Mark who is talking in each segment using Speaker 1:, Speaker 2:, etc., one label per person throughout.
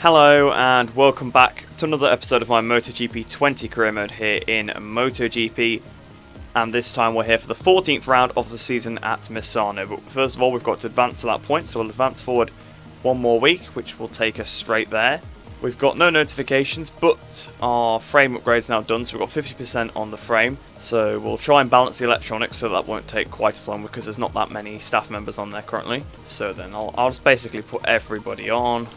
Speaker 1: Hello and welcome back to another episode of my MotoGP 20 career mode here in MotoGP, and this time we're here for the 14th round of the season at Misano. But first of all, we've got to advance to that point, so we'll advance forward one more week, which will take us straight there. We've got no notifications, but our frame upgrade's now done, so we've got 50% on the frame. So we'll try and balance the electronics so that won't take quite as long because there's not that many staff members on there currently. So then I'll just basically put everybody on.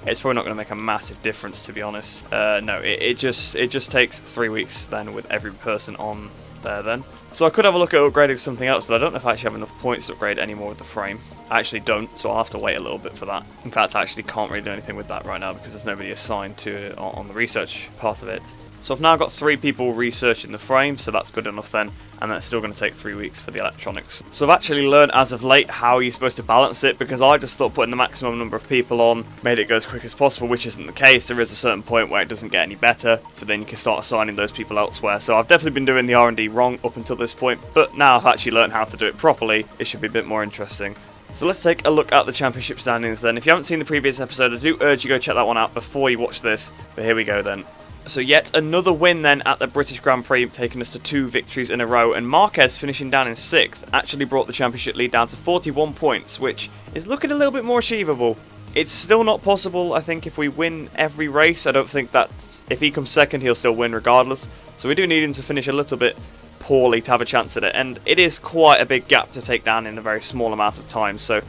Speaker 1: It's probably not going to make a massive difference, to be honest. No, it just takes 3 weeks then with every person on there then. So I could have a look at upgrading something else, but I don't know if I actually have enough points to upgrade anymore with the frame. I actually don't, so I'll have to wait a little bit for that. In fact, I actually can't really do anything with that right now because there's nobody assigned to it on the research part of it. So I've now got 3 people researching the frame, so that's good enough then, and that's still going to take 3 weeks for the electronics. So I've actually learned as of late how you're supposed to balance it, because I just thought putting the maximum number of people on made it go as quick as possible, which isn't the case. There is a certain point where it doesn't get any better, so then you can start assigning those people elsewhere. So I've definitely been doing the R&D wrong up until this point, but now I've actually learned how to do it properly, it should be a bit more interesting. So let's take a look at the championship standings then. If you haven't seen the previous episode, I do urge you go check that one out before you watch this, but here we go then. So yet another win then at the British Grand Prix, taking us to 2 victories in a row, and Marquez finishing down in 6th actually brought the championship lead down to 41 points, which is looking a little bit more achievable. It's still not possible, I think, if we win every race. I don't think that if he comes second, he'll still win regardless. So we do need him to finish a little bit poorly to have a chance at it, and it is quite a big gap to take down in a very small amount of time. So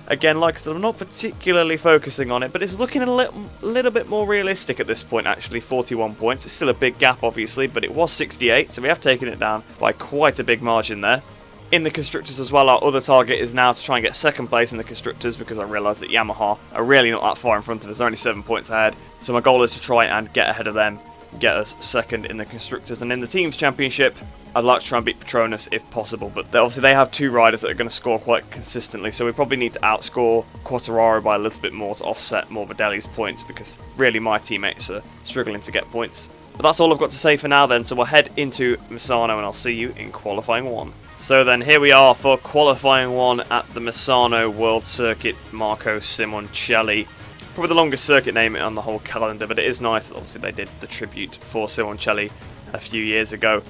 Speaker 1: again, like I said, I'm not particularly focusing on it, but it's looking a little bit more realistic at this point, actually. 41 points. It's still a big gap, obviously, but it was 68, so we have taken it down by quite a big margin there. In the Constructors as well, our other target is now to try and get second place in the Constructors, because I realise that Yamaha are really not that far in front of us. They're only 7 points ahead, so my goal is to try and get ahead of them, get us second in the Constructors. And in the Teams Championship, I'd like to try and beat Petronas if possible, but obviously they have 2 riders that are going to score quite consistently, so we probably need to outscore Quartararo by a little bit more to offset Morbidelli's points, because really my teammates are struggling to get points. But that's all I've got to say for now then, so we'll head into Misano and I'll see you in qualifying 1. So then here we are for qualifying 1 at the Misano World Circuit Marco Simoncelli. Probably the longest circuit name on the whole calendar, but it is nice. Obviously they did the tribute for Simoncelli a few years ago.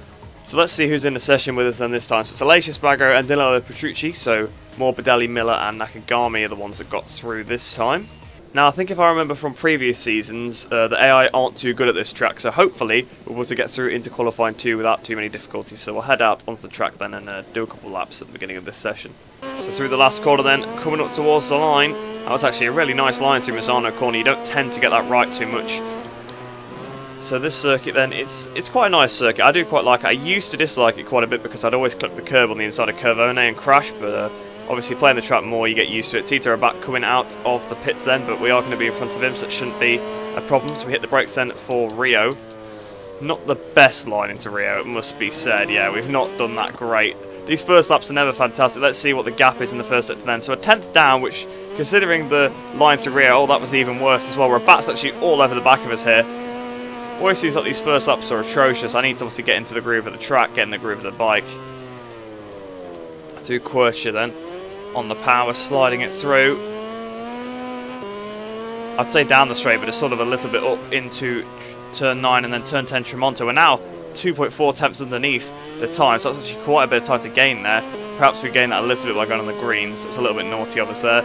Speaker 1: So let's see who's in the session with us then this time. So it's Aleix Espargaro and Danilo Petrucci, so Morbidelli, Miller and Nakagami are the ones that got through this time. Now I think if I remember from previous seasons, the AI aren't too good at this track, so hopefully we're able to get through into qualifying 2 without too many difficulties. So we'll head out onto the track then and do a couple laps at the beginning of this session. So through the last corner then, coming up towards the line. That was actually a really nice line through Misano corner. You don't tend to get that right too much. So this circuit then, it's quite a nice circuit. I do quite like it. I used to dislike it quite a bit because I'd always clip the curb on the inside of Curvone and crash, but obviously playing the track more, you get used to it. Tito are back coming out of the pits then, but we are going to be in front of him, so it shouldn't be a problem. So we hit the brakes then for Rio. Not the best line into Rio, it must be said. Yeah, we've not done that great. These first laps are never fantastic. Let's see what the gap is in the first sector then. So a 10th down, which, considering the line through Rio, oh, that was even worse as well. Rabat's actually all over the back of us here. Always seems like these first laps are atrocious. I need to obviously get into the groove of the track, get in the groove of the bike. To Quercia then, on the power, sliding it through. I'd say down the straight, but it's sort of a little bit up into turn 9 and then turn 10 Tremonto. We're now 2.4 tenths underneath the time, so that's actually quite a bit of time to gain there. Perhaps we gain that a little bit by going on the greens. It's a little bit naughty of us there.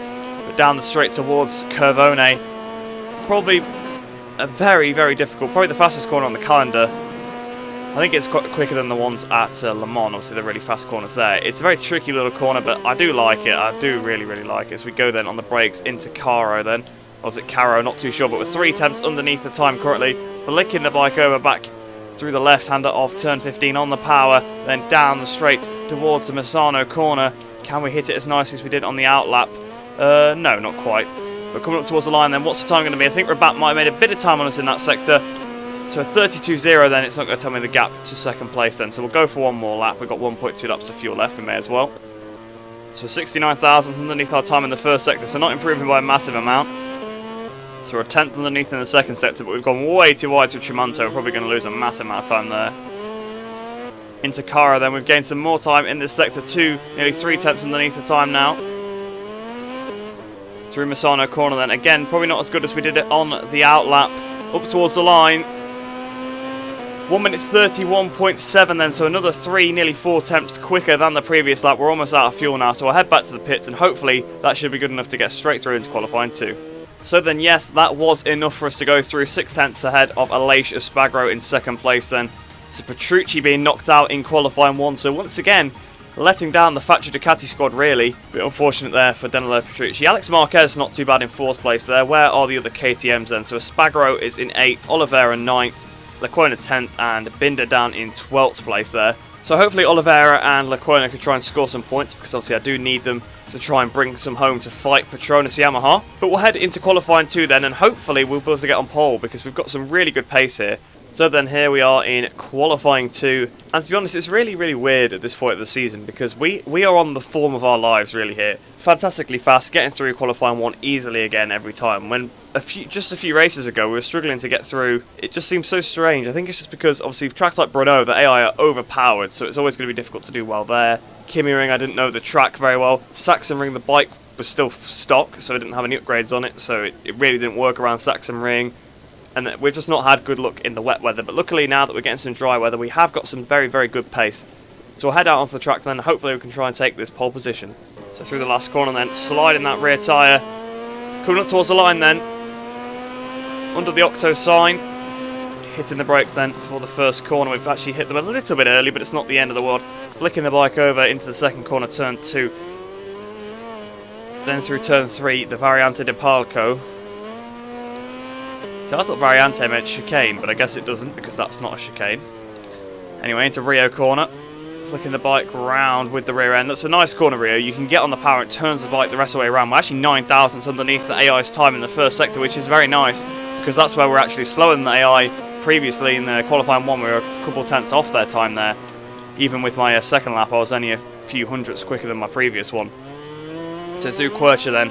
Speaker 1: But down the straight towards Curvone, probably a very, very difficult, probably the fastest corner on the calendar. I think it's quite quicker than the ones at Le Mans, obviously the really fast corners there. It's a very tricky little corner, but I do like it. I do really, really like it. As we go then on the brakes into Caro then. Or was it Caro? Not too sure, but we're 3 tenths underneath the time currently. Flicking the bike over back through the left-hander of turn 15 on the power, then down the straight towards the Misano corner. Can we hit it as nice as we did on the outlap? No, not quite. But coming up towards the line then, what's the time going to be? I think Rabat might have made a bit of time on us in that sector. So 32.0 then, it's not going to tell me the gap to second place then. So we'll go for one more lap. We've got 1.2 laps of fuel left, we may as well. So 69,000 underneath our time in the first sector, so not improving by a massive amount. So we're a tenth underneath in the second sector, but we've gone way too wide to Tremonto. We're probably going to lose a massive amount of time there. Into Cara then, we've gained some more time in this sector too, nearly 3 tenths underneath the time now. Through Misano corner then. Again, probably not as good as we did it on the outlap. Up towards the line. 1 minute 31.7 then, so another 3, nearly 4 attempts quicker than the previous lap. We're almost out of fuel now, so I'll head back to the pits and hopefully that should be good enough to get straight through into qualifying 2. So then, yes, that was enough for us to go through 6 tenths ahead of Aleix Espargaro in second place then. So Petrucci being knocked out in qualifying 1, so once again, letting down the Factory Ducati squad really. Bit unfortunate there for Danilo Petrucci. Alex Marquez not too bad in 4th place there. Where are the other KTMs then? So Espargaro is in 8th, Oliveira 9th, Lecuona 10th and Binder down in 12th place there. So hopefully Oliveira and Lecuona can try and score some points, because obviously I do need them to try and bring some home to fight Petronas Yamaha. But we'll head into qualifying 2 then, and hopefully we'll be able to get on pole, because we've got some really good pace here. So then here we are in qualifying 2, and to be honest it's really weird at this point of the season, because we are on the form of our lives really here. Fantastically fast, getting through qualifying 1 easily again every time, when just a few races ago we were struggling to get through. It just seems so strange. I think it's just because obviously tracks like Brno, the AI are overpowered, so it's always going to be difficult to do well there. Kimi Ring, I didn't know the track very well. Saxon Ring, the bike was still stock, so it didn't have any upgrades on it, so it really didn't work around Saxon Ring. And we've just not had good luck in the wet weather, but luckily now that we're getting some dry weather, we have got some very good pace. So we'll head out onto the track then, hopefully we can try and take this pole position. So through the last corner then, sliding that rear tyre, coming up towards the line then, under the Octo sign, hitting the brakes then for the first corner. We've actually hit them a little bit early, but it's not the end of the world. Flicking the bike over into the second corner, turn 2. Then through turn 3, the Variante de Palco. So I thought Variante meant chicane, but I guess it doesn't, because that's not a chicane. Anyway, into Rio corner. Flicking the bike round with the rear end. That's a nice corner, Rio. You can get on the power, it turns the bike the rest of the way around. We're actually 9 thousandths underneath the AI's time in the first sector, which is very nice, because that's where we're actually slower than the AI previously in the qualifying 1. We were a couple tenths off their time there. Even with my second lap, I was only a few hundredths quicker than my previous one. So through Quercia then,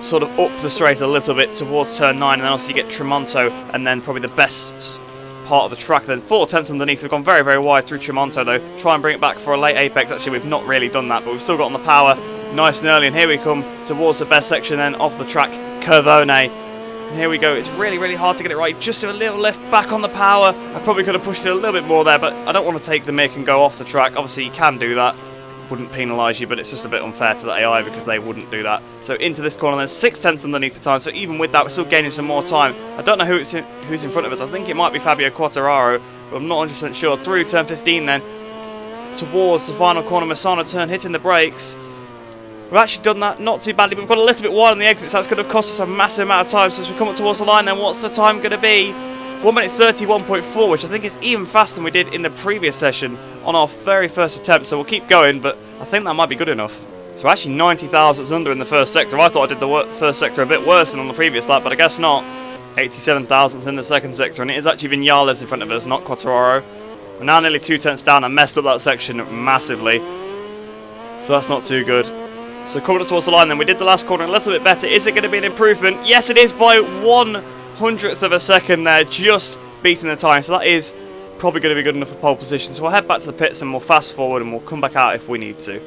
Speaker 1: sort of up the straight a little bit towards turn 9, and then also you get Tremonto, and then probably the best part of the track then. 4 tenths underneath. We've gone very wide through Tremonto though. Try and bring it back for a late apex. Actually, we've not really done that, but we've still got on the power nice and early, and here we come towards the best section then of the track, Curvone. And here we go. It's really hard to get it right. Just do a little lift back on the power. I probably could have pushed it a little bit more there, but I don't want to take the mick and go off the track. Obviously you can do that, wouldn't penalise you, but it's just a bit unfair to the AI because they wouldn't do that. So into this corner then, 6 tenths underneath the time, so even with that we're still gaining some more time. I don't know who's in front of us. I think it might be Fabio Quartararo, but I'm not 100% sure. Through turn 15 then, towards the final corner, Misano turn, hitting the brakes. We've actually done that not too badly, but we've got a little bit wide on the exit, so that's going to cost us a massive amount of time. So as we come up towards the line then, what's the time going to be? 1 minute 31.4, which I think is even faster than we did in the previous session on our very first attempt, so we'll keep going, but I think that might be good enough. So actually 90 thousandths under in the first sector. I thought I did the first sector a bit worse than on the previous lap, but I guess not. 87 thousandths in the second sector, and it is actually Viñales in front of us, not Quartararo. We're now nearly 2 tenths down. I messed up that section massively, so that's not too good. So coming up towards the line then, we did the last corner a little bit better. Is it going to be an improvement? Yes, it is, by 1/100th of a second there, just beating the time. So that is probably going to be good enough for pole position. So we'll head back to the pits and we'll fast forward and we'll come back out if we need to.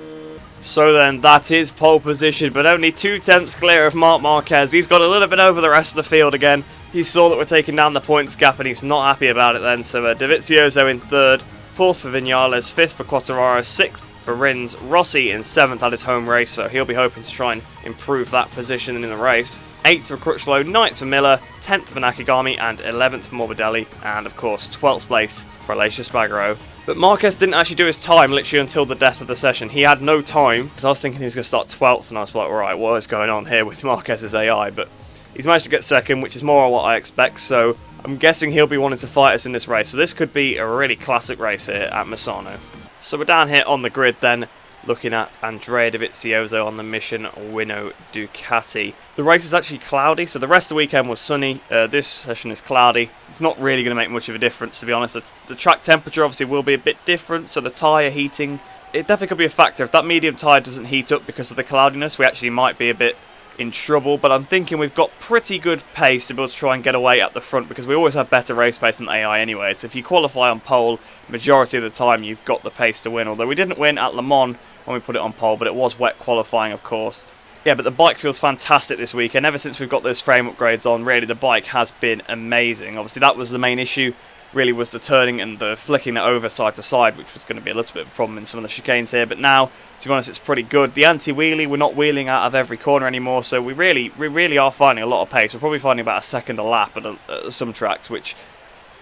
Speaker 1: So then that is pole position, but only 2 tenths clear of Marc Marquez. He's got a little bit over the rest of the field again. He saw that we're taking down the points gap and he's not happy about it then. So Dovizioso in 3rd, 4th for Viñales, 5th for Quartararo, 6th for Rins, Rossi in 7th at his home race, so he'll be hoping to try and improve that position in the race. 8th for Crutchlow, 9th for Miller, 10th for Nakagami, and 11th for Morbidelli, and of course 12th place for Aleix Espargaro. But Marquez didn't actually do his time literally until the death of the session. He had no time, because I was thinking he was going to start 12th, and I was like, alright, what is going on here with Marquez's AI? But he's managed to get 2nd, which is more what I expect, so I'm guessing he'll be wanting to fight us in this race. So this could be a really classic race here at Misano. So we're down here on the grid then, looking at Andrea Dovizioso on the Mission Winnow Ducati. The race is actually cloudy, so the rest of the weekend was sunny. This session is cloudy. It's not really going to make much of a difference, to be honest. The track temperature obviously will be a bit different, so the tyre heating, it definitely could be a factor. If that medium tyre doesn't heat up because of the cloudiness, we actually might be a bit in trouble, but I'm thinking we've got pretty good pace to be able to try and get away at the front, because we always have better race pace than AI anyway. So if you qualify on pole, majority of the time you've got the pace to win, although we didn't win at Le Mans when we put it on pole, but it was wet qualifying of course. Yeah, but the bike feels fantastic this weekend. Ever since we've got those frame upgrades on, really, the bike has been amazing. Obviously, that was the main issue, really, was the turning and the flicking it over side to side, which was going to be a little bit of a problem in some of the chicanes here. But now, to be honest, it's pretty good. The anti-wheelie, we're not wheeling out of every corner anymore, so we really are finding a lot of pace. We're probably finding about a second a lap at some tracks, which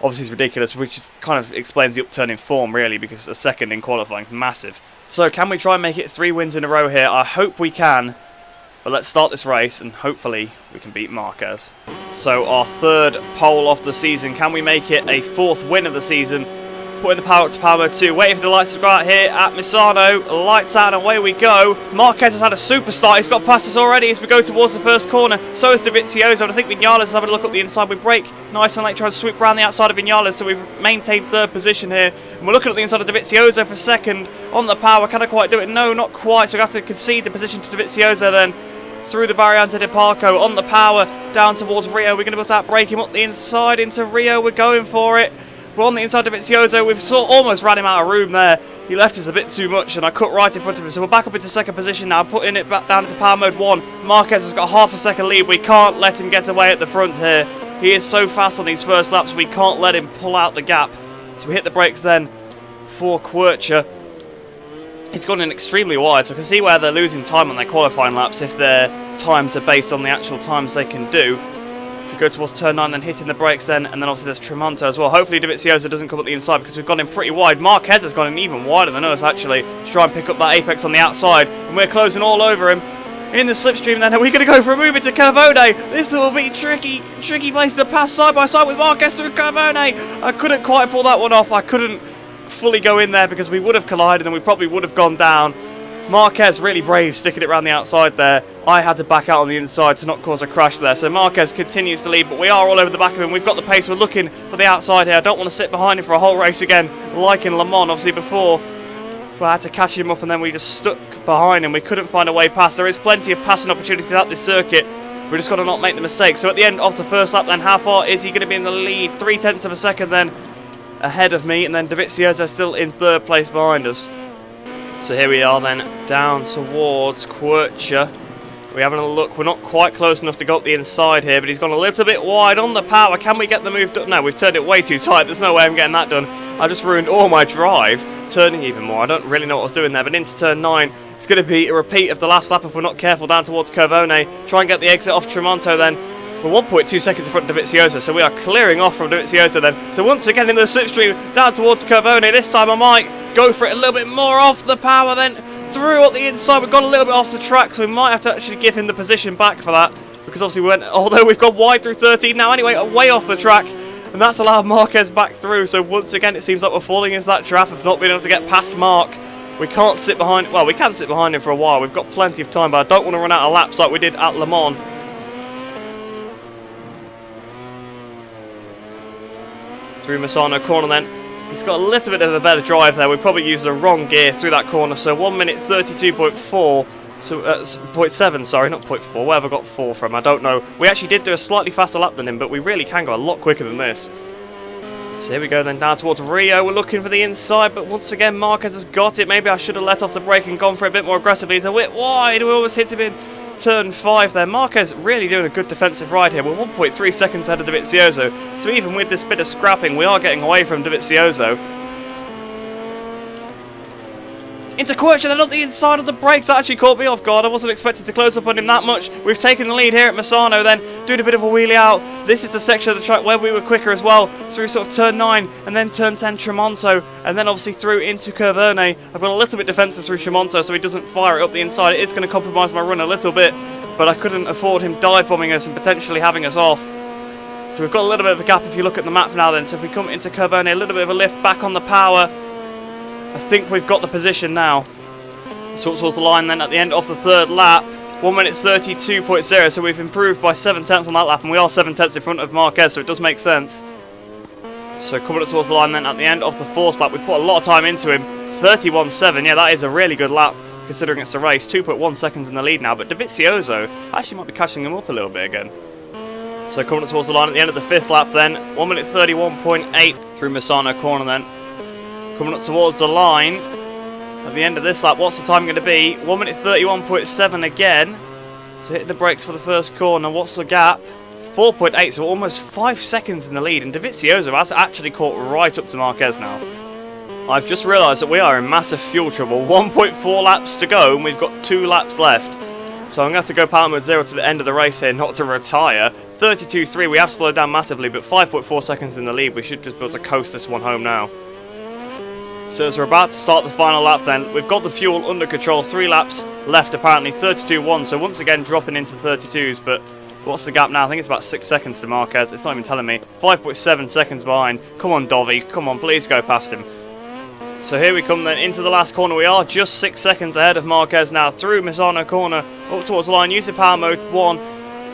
Speaker 1: obviously is ridiculous, which kind of explains the upturn in form, really, because a second in qualifying is massive. So, can we try and make it 3 wins in a row here? I hope we can. But let's start this race and hopefully we can beat Marquez. So our 3rd pole of the season. Can we make it a 4th win of the season? Putting the power up to power mode 2. Waiting for the lights to go out here at Misano. Lights out and away we go. Marquez has had a super start. He's got past us already as we go towards the first corner. So is Dovizioso. And I think Vinales is having a look up the inside. We brake nice and late, trying to sweep around the outside of Vinales. So we've maintained 3rd position here. And we're looking at the inside of Dovizioso for 2nd. On the power, can I quite do it? No, not quite. So we have to concede the position to Dovizioso then. Through the Variante de Parco, on the power, down towards Rio. We're going to be able to outbrake him up the inside into Rio. We're going for it. We're on the inside of Vizioso. We've almost ran him out of room there. He left us a bit too much, and I cut right in front of him. So we're back up into 2nd position now, putting it back down to power mode 1. Marquez has got half a second lead. We can't let him get away at the front here. He is so fast on these first laps, we can't let him pull out the gap. So we hit the brakes then for Quercia. It's gone in extremely wide, so I can see where they're losing time on their qualifying laps if their times are based on the actual times they can do. If we go towards turn 9, then hitting the brakes then, and then obviously there's Tremonto as well. Hopefully Dovizioso doesn't come up the inside because we've gone in pretty wide. Marquez has gone in even wider than us actually to try and pick up that apex on the outside, and we're closing all over him. In the slipstream then, are we going to go for a move into Curvone? This will be tricky place to pass side by side with Marquez through Curvone. I couldn't quite pull that one off. I couldn't fully go in there because we would have collided and we probably would have gone down. Marquez really brave, sticking it around the outside there. I had to back out on the inside to not cause a crash there. So Marquez continues to lead, but we are all over the back of him. We've got the pace. We're looking for the outside here. I don't want to sit behind him for a whole race again, like in Le Mans, obviously, before. But I had to catch him up and then we just stuck behind him. We couldn't find a way past. There is plenty of passing opportunities at this circuit. We're just got to not make the mistake. So at the end of the first lap then, how far is he going to be in the lead? 0.3 of a second then ahead of me, and then Dovizioso still in 3rd place behind us. So here we are then, down towards Quercia. We're having a look. We're not quite close enough to go up the inside here, but he's gone a little bit wide on the power. Can we get the move done? No, we've turned it way too tight. There's no way I'm getting that done. I just ruined all my drive, turning even more. I don't really know what I was doing there, but into turn 9, it's going to be a repeat of the last lap if we're not careful, down towards Curvone. Try and get the exit off Tremonto then. We're 1.2 seconds in front of Dovizioso, so we are clearing off from Dovizioso then. So once again in the slipstream, down towards Curvone. This time I might go for it a little bit more off the power then. Through up the inside, we've got a little bit off the track, so we might have to actually give him the position back for that. Because obviously we went, although we've gone wide through 13 now anyway, way off the track. And that's allowed Marquez back through, so once again it seems like we're falling into that trap of not being able to get past Mark. We can't sit behind, well, we can sit behind him for a while. We've got plenty of time, but I don't want to run out of laps like we did at Le Mans. Through Misano corner then. He's got a little bit of a better drive there. We probably used the wrong gear through that corner. So 1 minute 32.4. So 0.7, sorry, not 0.4. Where have I got 4 from? I don't know. We actually did do a slightly faster lap than him, but we really can go a lot quicker than this. So here we go then, down towards Rio. We're looking for the inside, but once again Marquez has got it. Maybe I should have let off the brake and gone for it a bit more aggressively. He's a bit wide. We almost hit him in turn 5 there. Marquez really doing a good defensive ride here. We're 1.3 seconds ahead of Dovizioso. So even with this bit of scrapping, we are getting away from Dovizioso. Into Quercia, then on the inside of the brakes. That actually caught me off guard. I wasn't expecting to close up on him that much. We've taken the lead here at Misano then, doing a bit of a wheelie out. This is the section of the track where we were quicker as well, through sort of turn 9 and then turn 10 Tremonto, and then obviously through into Curvone. I've got a little bit defensive through Tremonto so he doesn't fire it up the inside. It is going to compromise my run a little bit, but I couldn't afford him dive bombing us and potentially having us off. So we've got a little bit of a gap if you look at the map now then. So if we come into Curvone, a little bit of a lift back on the power. I think we've got the position now. So towards the line then at the end of the 3rd lap, 1 minute 32.0, so we've improved by 7 tenths on that lap, and we are 7 tenths in front of Marquez, so it does make sense. So coming up towards the line then at the end of the 4th lap, we've put a lot of time into him, 31.7, yeah, that is a really good lap considering it's a race, 2.1 seconds in the lead now, but Dovizioso actually might be catching him up a little bit again. So coming up towards the line at the end of the 5th lap then, 1 minute 31.8 through Misano corner then. Coming up towards the line, at the end of this lap, what's the time going to be? 1 minute 31.7 again. So hit the brakes for the first corner. What's the gap? 4.8, so almost 5 seconds in the lead, and Dovizioso has actually caught right up to Marquez now. I've just realised that we are in massive fuel trouble. 1.4 laps to go, and we've got 2 laps left. So I'm going to have to go power mode 0 to the end of the race here, not to retire. 32.3, we have slowed down massively, but 5.4 seconds in the lead. We should just be able to coast this one home now. So as we're about to start the final lap then, we've got the fuel under control. 3 laps left apparently, 32.1, so once again dropping into 32s, but what's the gap now? I think it's about 6 seconds to Marquez. It's not even telling me. 5.7 seconds behind. Come on, Dovi. Come on, please go past him. So here we come then into the last corner. We are just 6 seconds ahead of Marquez now. Through Misano corner, up towards the line. Use the power mode 1.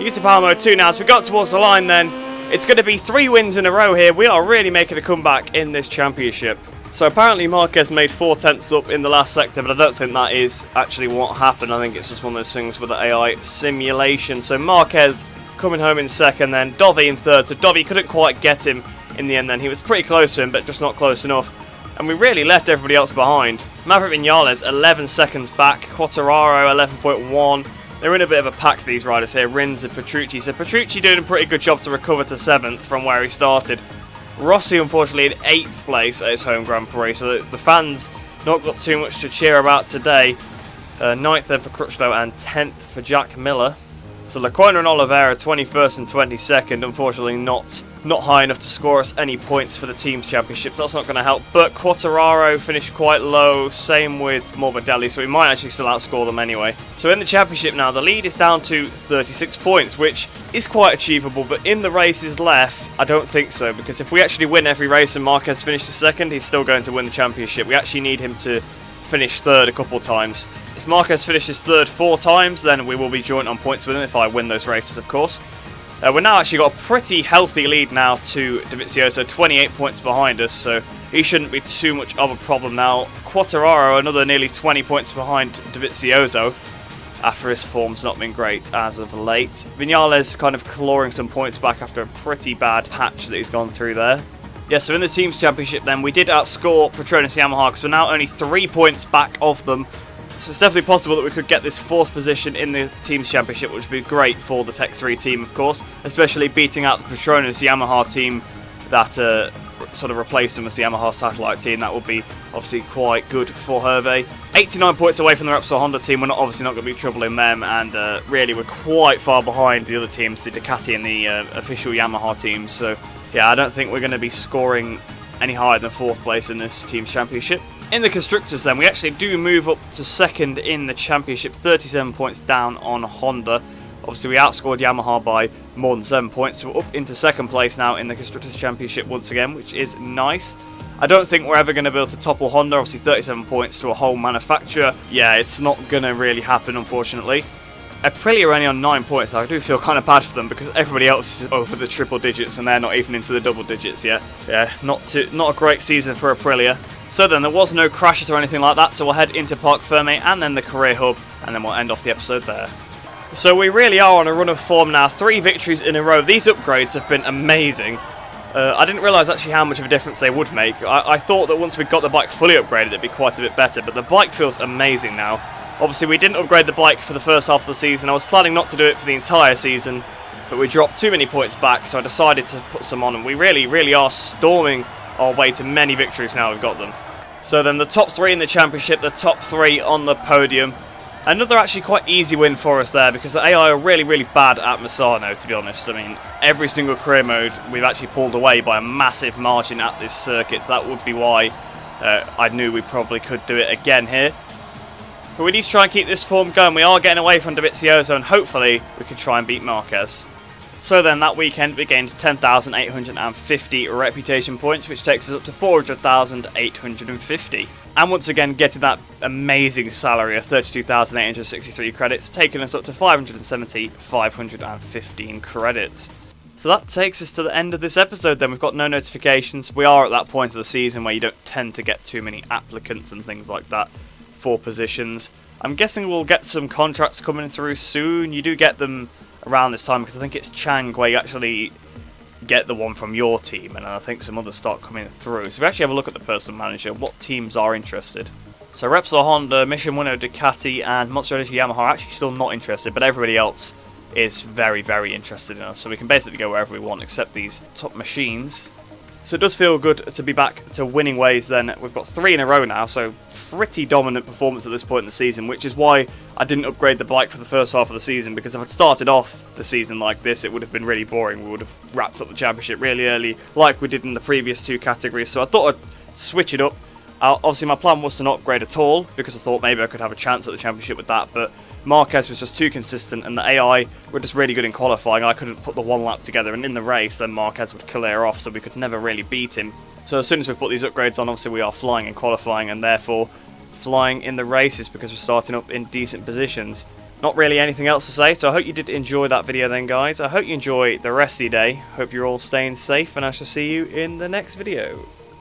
Speaker 1: Use the power mode 2 now. As we got towards the line then, it's going to be 3 wins in a row here. We are really making a comeback in this championship. So apparently Marquez made 4/10ths up in the last sector, but I don't think that is actually what happened. I think it's just one of those things with the AI simulation. So Marquez coming home in second, then Dovi in third. So Dovi couldn't quite get him in the end then. He was pretty close to him, but just not close enough. And we really left everybody else behind. Maverick Vinales 11 seconds back. Quartararo 11.1. They're in a bit of a pack, these riders here, Rins and Petrucci. So Petrucci doing a pretty good job to recover to 7th from where he started. Rossi, unfortunately, in 8th place at his home Grand Prix, so the fans not got too much to cheer about today. 9th then for Crutchlow and 10th for Jack Miller. So Lecoina and Oliveira 21st and 22nd, unfortunately not high enough to score us any points for the team's championships. That's not going to help. But Quartararo finished quite low, same with Morbidelli, so we might actually still outscore them anyway. So in the championship now, the lead is down to 36 points, which is quite achievable, but in the races left, I don't think so, because if we actually win every race and Marquez finishes second, he's still going to win the championship. We actually need him to finish third a couple times. If Marquez finishes third 4 times, then we will be joint on points with him if I win those races, of course. We're now actually got a pretty healthy lead now to Dovizioso, 28 points behind us, so he shouldn't be too much of a problem now. Quartararo, another nearly 20 points behind Dovizioso, after his form's not been great as of late. Vinales kind of clawing some points back after a pretty bad patch that he's gone through there. Yeah, so in the team's championship then, we did outscore Petronas Yamaha because we're now only 3 points back of them. So it's definitely possible that we could get this 4th position in the team's championship, which would be great for the Tech 3 team, of course. Especially beating out the Petronas Yamaha team that sort of replaced them as the Yamaha satellite team. That would be obviously quite good for Hervé. 89 points away from the Repsol Honda team. We're obviously not going to be troubling them, and really we're quite far behind the other teams, the Ducati and the official Yamaha teams. So yeah, I don't think we're going to be scoring any higher than 4th place in this team's championship. In the Constructors then, we actually do move up to 2nd in the championship, 37 points down on Honda. Obviously we outscored Yamaha by more than 7 points, so we're up into 2nd place now in the Constructors Championship once again, which is nice. I don't think we're ever going to be able to topple Honda, obviously 37 points to a whole manufacturer. Yeah, it's not going to really happen, unfortunately. Aprilia are only on 9 points, so I do feel kind of bad for them because everybody else is over the triple digits and they're not even into the double digits yet. Yeah, not a great season for Aprilia. So then, there was no crashes or anything like that, so we'll head into Parc Fermé and then the Career Hub, and then we'll end off the episode there. So we really are on a run of form now, 3 victories in a row. These upgrades have been amazing. I didn't realise actually how much of a difference they would make. I thought that once we got the bike fully upgraded it'd be quite a bit better, but the bike feels amazing now. Obviously we didn't upgrade the bike for the first half of the season. I was planning not to do it for the entire season, but we dropped too many points back, so I decided to put some on, and we really are storming our way to many victories now we've got them. So then the top 3 in the championship, the top 3 on the podium. Another actually quite easy win for us there, because the AI are really bad at Misano, to be honest. I mean, every single career mode we've actually pulled away by a massive margin at this circuit, so that would be why I knew we probably could do it again here. But we need to try and keep this form going. We are getting away from Dovizioso, and hopefully we can try and beat Marquez. So then that weekend we gained 10,850 reputation points, which takes us up to 400,850. And once again getting that amazing salary of 32,863 credits, taking us up to 515 credits. So that takes us to the end of this episode then. We've got no notifications. We are at that point of the season where you don't tend to get too many applicants and things like that for positions. I'm guessing we'll get some contracts coming through soon. You do get them around this time, because I think it's Chang where you actually get the one from your team, and I think some others start coming through. So if we actually have a look at the personal manager, what teams are interested? So Repsol, Honda, Mission Winnow, Ducati and Mozzarella Yamaha are actually still not interested, but everybody else is very, very interested in us. So we can basically go wherever we want except these top machines. So it does feel good to be back to winning ways then. We've got 3 in a row now, so pretty dominant performance at this point in the season, which is why I didn't upgrade the bike for the first half of the season, because if I'd started off the season like this, it would have been really boring. We would have wrapped up the championship really early, like we did in the previous 2 categories. So I thought I'd switch it up. Obviously my plan was to not upgrade at all, because I thought maybe I could have a chance at the championship with that, but Marquez was just too consistent and the AI were just really good in qualifying. I couldn't put the 1 lap together, and in the race then Marquez would clear off, so we could never really beat him. So as soon as we put these upgrades on, obviously we are flying in qualifying and therefore flying in the races because we're starting up in decent positions. Not really anything else to say, so I hope you did enjoy that video then, guys. I hope you enjoy the rest of your day. Hope you're all staying safe, and I shall see you in the next video.